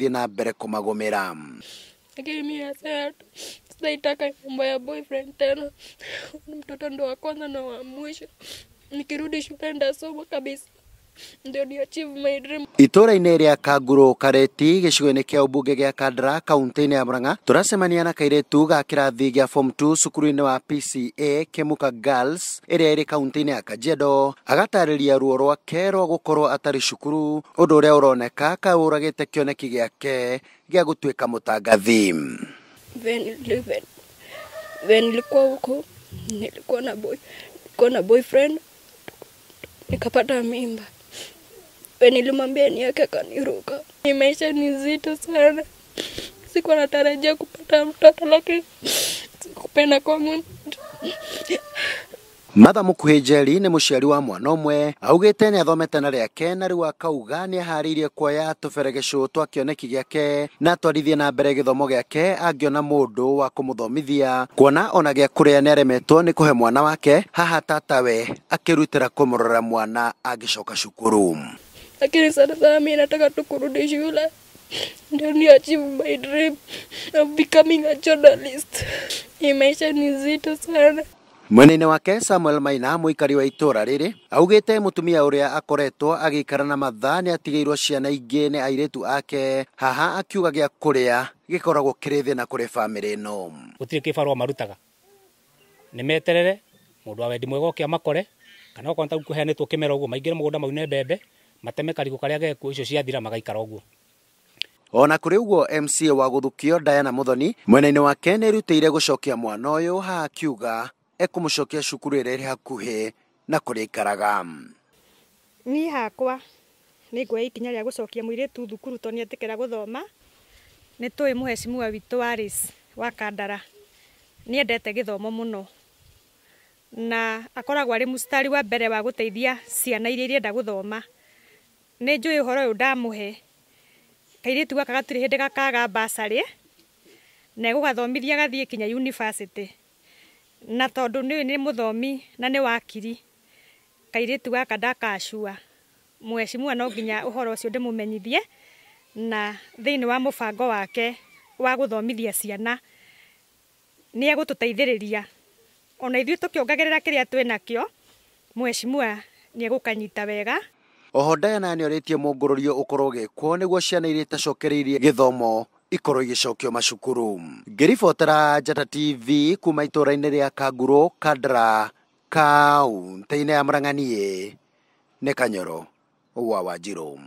thiĩ na mbere kũmagũmĩra. Lakini mimi sitaitaka mambo ya boyfriend tena. Mtoto ndo wa kwanza na wa mwisho. Nikirudi shule ndasoma kabisa. Ndio ni achieve my dream. Itũra-inĩ rĩa Kanguru Kareti gĩcigo-inĩ kĩa ũmbunge gĩa Kandara kaunti-inĩ ya Murang'a tũracemania na kairĩtu ga kĩrathi gĩa form 2 cukuru-inĩ wa PCA Kemuka Girls ĩrĩa ĩrĩ kaunti-inĩ ya Kajiado agatarĩria ruo rwake rwa gũkorwo atarĩ cukuru, ũndũ ũrĩa ũroneka kaũragĩte kĩoneki gĩake gĩa gũtuĩka mũtangathi. Nilikuwa huko, nilikuwa na boyfriend, nikapata mimba. Nilimwambia niake akaniruka. Maisha ni nzito sana. Sikuwa natarajia kupata mtoto lakini sikupenda kwa Mungu. Martha Mukuhĩ nĩ mũciari wa mwana ũmwe augĩte nĩ athomete na rĩake na rĩu akauga nĩ aharĩirie kuoya tũberegecũ twa kĩoneki gĩake na twarithie na mbere gĩthomo gĩake angĩona mũndũ wa kũmũthomithia, kuona ona gĩa kũrĩa nĩ aremetwo nĩ kũhe mwana wake, haha tatawe akĩrutĩra kũmũrora mwana agĩcoka cukuru. Lakini sana mimi nataka tu kurudi shule. Ndio ni achieve my dream of becoming a journalist. Hii maisha ni nzito sana. Mwena-inĩ wake Samuel Maina mũikari wa itũra rĩrĩ augĩte mũtumia ũrĩa akoretwo agĩikara na mathaa nĩ atigĩirwo ciana ingĩ nĩ airĩtu ake, haha akiuga gĩa kũrĩa gĩkoragwo kĩrĩ thĩna kũrĩ bamĩrĩ ĩno. Gũtirĩ kĩbarũa marutaga, nĩ meterere mũndũ wa wendi mwega ũkĩa makore, kana okorwo nĩ kũheanĩtwo kĩmera ũguo maingĩre mũgũnda maune mbembe mateme karigũ karĩa gekuo icio ciathira magaikara ũguo. Ona kũrĩ ũguo MCA wa Gũthukio Diana Muthoni mwena-inĩ wake nĩ erutĩire gũcokia mwana ũyũ, haha akiuga ekũmũcokia cukuru ĩrĩa ĩrĩ hakuhĩ na kũrĩa aikaraga. Niĩ hakwa nĩ nguoya ikinya rĩa gũcokia mũirĩtu thukuru tondũ nĩ etĩkĩra gũthoma. Nĩ tũĩ mũhecimiwa witũ wa Alice wa Kandara nĩ endete gĩthomo mũno na akoragwo arĩ mũstari wa mbere wa gũteithia ciana iria irenda gũthoma. Nĩ njũĩ ũhoro ũyũ ndamũhe, kairĩtu gaka gatirĩ hĩndĩ gakaga basarĩ na egũgathomithia gathiĩ kinya university. Na tondũ nĩ mũthomi na nĩ wakiri, kairĩtu gaka ndakacua. Mũhecimiwa no nginya ũhoro ũcio ndĩmũmenyithie na thĩinĩ wa mũbango wake wa gũthomithia ciana nĩ egũtũteithĩrĩria. Ona ithuĩ tũkĩongagĩrĩra kĩrĩa twĩ nakĩo, mũhecimiwa nĩ egũkanyita wega. Oho Diana nĩ orĩtie mũngũrũrio ũkorwo ũgĩkwo nĩguo ciana iria itacokereirie gĩthomo ikorwo igĩcokio macukuru. Ngĩribotera Njata TV kuma itũra-inĩ rĩa Kanguru Kandara kaunti-inĩ ya Murang'a, niĩ nĩ Kanyoro wa Wanjirũ.